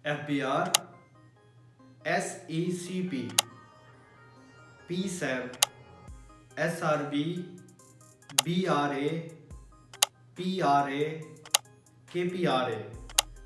FBR, SECP, PSEB, SRB, BRA, PRA, KPRA,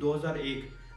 2001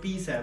PSEB,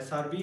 SRB,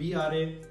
BRA,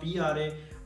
PRA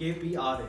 KPRA।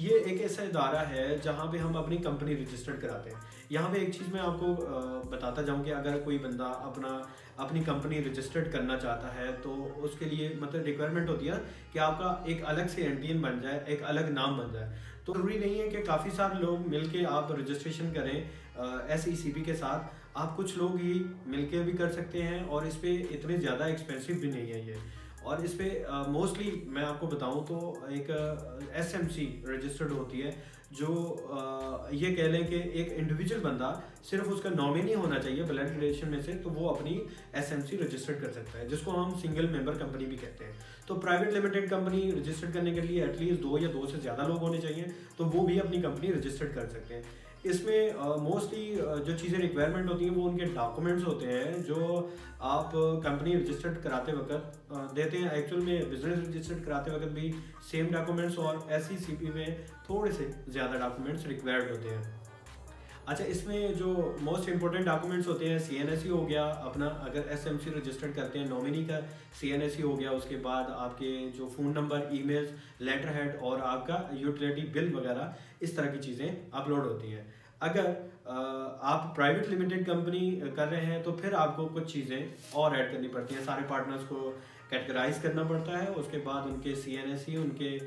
یہ ایک ایسا ادارہ ہے جہاں پہ ہم اپنی کمپنی رجسٹرڈ کراتے ہیں. یہاں پہ ایک چیز میں آپ کو بتاتا جاؤں کہ اگر کوئی بندہ اپنی کمپنی رجسٹرڈ کرنا چاہتا ہے تو اس کے لیے مطلب ریکوائرمنٹ ہوتی ہے کہ آپ کا ایک الگ سے NTN بن جائے, ایک الگ نام بن جائے. تو ضروری نہیں ہے کہ کافی سارے لوگ مل کے آپ رجسٹریشن کریں SECP کے ساتھ. آپ کچھ لوگ ہی مل کے بھی کر سکتے ہیں, اور اس پہ اتنے زیادہ ایکسپینسو بھی نہیں ہے یہ. اور اس پہ موسٹلی میں آپ کو بتاؤں تو ایک SMC رجسٹرڈ ہوتی ہے, جو یہ کہہ لیں کہ ایک انڈیویجول بندہ صرف اس کا نامنی ہونا چاہیے بلڈ ریلیشن میں سے, تو وہ اپنی SMC رجسٹرڈ کر سکتا ہے, جس کو ہم سنگل ممبر کمپنی بھی کہتے ہیں. تو پرائیویٹ لمیٹڈ کمپنی رجسٹرڈ کرنے کے لیے ایٹ لیسٹ 2 یا 2 سے زیادہ لوگ ہونے چاہیے, تو وہ بھی اپنی کمپنی رجسٹرڈ کر سکتے ہیں. اس میں موسٹلی جو چیزیں ریکوائرمنٹ ہوتی ہیں وہ ان کے ڈاکومنٹس ہوتے ہیں جو آپ کمپنی رجسٹرڈ کراتے وقت دیتے ہیں. ایکچوئل میں بزنس رجسٹرڈ کراتے وقت بھی سیم ڈاکومنٹس, اور SECP میں تھوڑے سے زیادہ ڈاکومنٹس ریکوائرڈ ہوتے ہیں. اچھا, اس میں جو موسٹ امپورٹنٹ ڈاکومنٹس ہوتے ہیں CNSE ہو گیا اپنا, اگر SMC رجسٹرڈ کرتے ہیں نامنی کا CNSE ہو گیا. اس کے بعد آپ کے جو phone number, e mails, letter head اور آپ کا یوٹیلیٹی بل وغیرہ اس طرح کی چیزیں اپلوڈ ہوتی ہیں. اگر آپ پرائیویٹ لمیٹڈ کمپنی کر رہے ہیں تو پھر آپ کو کچھ چیزیں اور ایڈ کرنی پڑتی ہیں. سارے پارٹنرز کو کیٹیگرائز کرنا پڑتا ہے, اس کے بعد ان کے CNSE, ان کے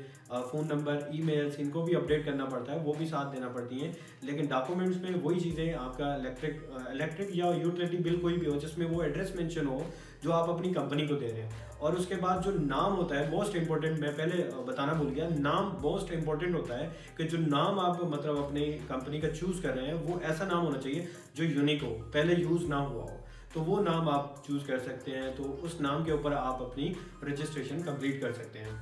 فون نمبر, ای میلز, ان کو بھی اپڈیٹ کرنا پڑتا ہے, وہ بھی ساتھ دینا پڑتی ہیں. لیکن ڈاکومنٹس میں وہی چیزیں, آپ کا الیکٹرک یا یوٹیلیٹی بل کوئی بھی ہو جس میں وہ ایڈریس مینشن ہو جو آپ اپنی کمپنی کو دے رہے ہیں. اور اس کے بعد جو نام ہوتا ہے موسٹ امپورٹنٹ, میں پہلے بتانا بھول گیا, نام موسٹ امپورٹنٹ ہوتا ہے کہ جو نام آپ مطلب اپنی کمپنی کا چوز کر رہے ہیں وہ ایسا نام ہونا چاہیے جو یونیک ہو, پہلے یوز نہ ہوا ہو, تو وہ نام آپ چوز کر سکتے ہیں. تو اس نام کے اوپر آپ اپنی رجسٹریشن کمپلیٹ کر سکتے ہیں.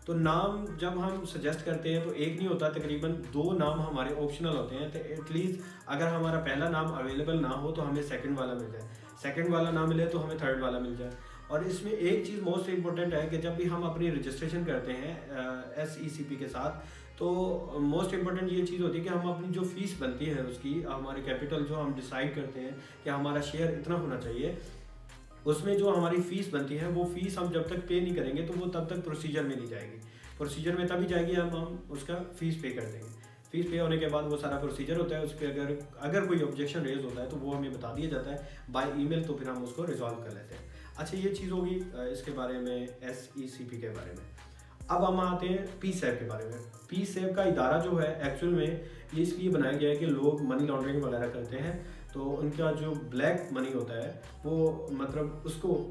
تو نام جب ہم سجیسٹ کرتے ہیں تو ایک نہیں ہوتا, تقریباً 2 نام ہمارے آپشنل ہوتے ہیں. تو ایٹ لیسٹ اگر ہمارا پہلا نام اویلیبل نہ ہو تو ہمیں سیکنڈ والا مل جائے, سیکنڈ والا نہ ملے تو ہمیں تھرڈ والا مل جائے. اور اس میں ایک چیز موسٹ امپورٹنٹ ہے کہ جب بھی ہم اپنی رجسٹریشن کرتے ہیں SECP کے ساتھ, تو موسٹ امپورٹنٹ یہ چیز ہوتی ہے کہ ہم اپنی جو فیس بنتی ہے اس کی, ہمارے کیپٹل جو ہم ڈیسائیڈ کرتے ہیں کہ ہمارا شیئر اتنا ہونا چاہیے, اس میں جو ہماری فیس بنتی ہے وہ فیس ہم جب تک پے نہیں کریں گے تو وہ تب تک پروسیجر میں نہیں جائے گی. پروسیجر میں تبھی جائے گی ہم اس کا فیس پے کر دیں گے. فیس پے ہونے کے بعد وہ سارا پروسیجر ہوتا ہے, اس پہ اگر کوئی آبجیکشن ریز ہوتا ہے تو وہ ہمیں بتا دیا جاتا ہے بائی ای میل, تو پھر ہم اس کو ریزالو کر لیتے ہیں. اچھا, یہ چیز ہوگی اس کے بارے میں SECP کے بارے میں. اب ہم آتے ہیں PSAP کے بارے میں. PSAP کا ادارہ جو ہے ایکچوئل میں یہ اس لیے بنایا گیا ہے کہ لوگ منی لانڈرنگ وغیرہ کرتے ہیں, تو ان کا جو بلیک منی ہوتا ہے وہ مطلب اس کو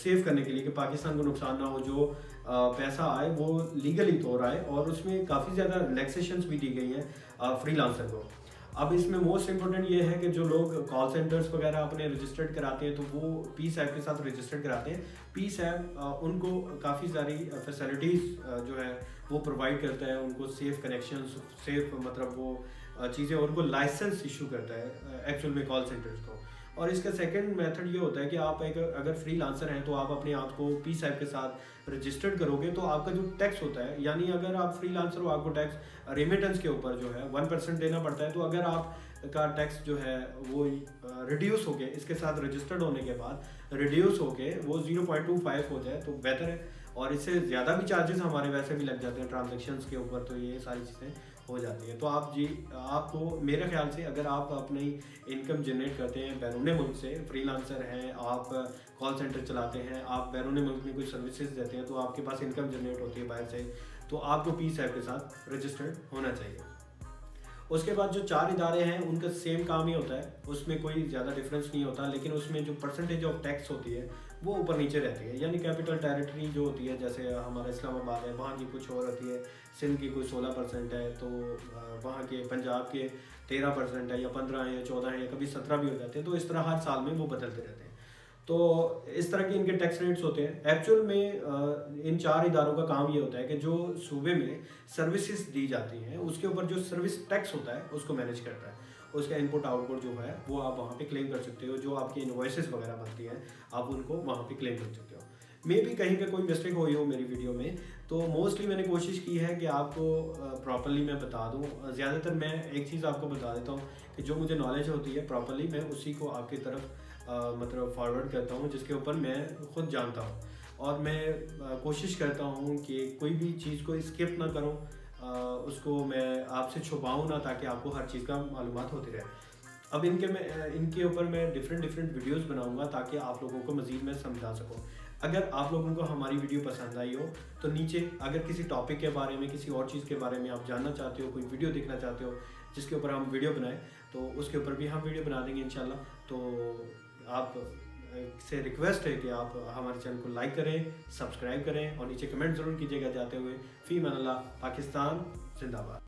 سیو کرنے کے لیے کہ پاکستان کو نقصان نہ ہو, جو پیسہ آئے وہ لیگلی طور آئے, اور اس میں کافی زیادہ ریلیکسیشنز بھی دی گئی ہیں فری لانسر کو. اب اس میں موسٹ امپورٹنٹ یہ ہے کہ جو لوگ کال سینٹرز وغیرہ اپنے رجسٹرڈ کراتے ہیں تو وہ PSAP کے ساتھ رجسٹرڈ کراتے ہیں. PSAP ان کو کافی ساری فیسلٹیز جو ہے وہ پرووائڈ کرتا ہے, ان کو سیف کنیکشنز, سیف مطلب وہ چیزیں, اور ان کو لائسنس ایشو کرتا ہے ایکچوئل میں کال سینٹرز کو. اور اس کا سیکنڈ میتھڈ یہ ہوتا ہے کہ آپ اگر فری لانسر ہیں تو آپ اپنے آپ کو PSAP کے ساتھ رجسٹرڈ کرو گے تو آپ کا جو ٹیکس ہوتا ہے, یعنی اگر آپ فری لانسر ہو آپ کو ٹیکس ریمیٹنس کے اوپر جو ہے 1% دینا پڑتا ہے, تو اگر آپ کا ٹیکس جو ہے وہ ریڈیوس ہو کے اس کے ساتھ رجسٹرڈ ہونے کے بعد ریڈیوس ہو کے وہ 0.25 ہو جائے تو بہتر ہے. اور اس سے زیادہ بھی چارجز ہمارے ویسے بھی لگ جاتے ہیں ٹرانزیکشنز کے اوپر, تو یہ ساری چیزیں ہو جاتی ہیں. تو آپ کو میرے خیال سے اگر آپ اپنی انکم جنریٹ کرتے ہیں بیرون ملک سے, فری لانسر ہیں, آپ کال سینٹر چلاتے ہیں, آپ بیرون ملک میں کوئی سروسز دیتے ہیں, تو آپ کے پاس انکم جنریٹ ہوتی ہے باہر سے, تو آپ کو PSAP کے ساتھ رجسٹرڈ ہونا چاہیے. اس کے بعد جو 4 ادارے ہیں ان کا سیم کام ہی ہوتا ہے, اس میں کوئی زیادہ ڈفرینس نہیں ہوتا, لیکن اس میں جو پرسنٹیج آف ٹیکس ہوتی ہے وہ اوپر نیچے رہتی ہے. یعنی کیپٹل ٹیریٹری جو ہوتی ہے, جیسے ہمارا اسلام آباد ہے, وہاں کی کچھ اور ہوتی ہے, سندھ کی کوئی 16% ہے, تو وہاں کے پنجاب کے 13% ہے, یا 15 ہے, یا 14 ہے, یا کبھی 17 بھی ہو جاتے ہیں. تو اس طرح ہر سال میں وہ بدلتے رہتے ہیں. تو اس طرح کے ان کے ٹیکس ریٹس ہوتے ہیں. ایکچوئل میں ان 4 اداروں کا کام یہ ہوتا ہے کہ جو صوبے میں سروسز دی جاتی ہیں اس کے اوپر جو سروس ٹیکس ہوتا ہے اس کو مینیج کرتا ہے. اس کا انپٹ آؤٹ پٹ جو ہے وہ آپ وہاں پہ کلیم کر سکتے ہو, جو آپ کی انوائسز وغیرہ بنتی ہیں آپ ان کو وہاں پہ کلیم کر سکتے ہو. مے بھی کہیں پہ کوئی مسٹیک ہوئی ہو میری ویڈیو میں, تو موسٹلی میں نے کوشش کی ہے کہ آپ کو پراپرلی میں بتا دوں. زیادہ تر میں ایک چیز آپ کو بتا دیتا ہوں کہ جو مجھے نالج ہوتی ہے پراپرلی میں اسی کو آپ کی طرف مطلب فارورڈ کرتا ہوں, جس کے اوپر میں خود جانتا ہوں. اور میں کوشش کرتا ہوں کہ کوئی بھی چیز کو اسکپ نہ کروں, اس کو میں آپ سے چھپاؤں نہ، تاکہ آپ کو ہر چیز کا معلومات ہوتی رہے. اب ان کے اوپر میں ڈفرینٹ ویڈیوز بناؤں گا تاکہ آپ لوگوں کو مزید میں سمجھا سکوں. اگر آپ لوگوں کو ہماری ویڈیو پسند آئی ہو تو نیچے اگر کسی ٹاپک کے بارے میں، کسی اور چیز کے بارے میں آپ جاننا چاہتے ہو، کوئی ویڈیو دیکھنا چاہتے ہو جس کے اوپر ہم ویڈیو بنائیں، تو اس کے اوپر بھی ہم ویڈیو بنا دیں گے انشاءاللہ. تو آپ سے ریکویسٹ ہے کہ آپ ہمارے چینل کو لائک کریں، سبسکرائب کریں اور نیچے کمنٹ ضرور کیجیے گا جاتے ہوئے. فی امان اللہ. پاکستان زندہ باد.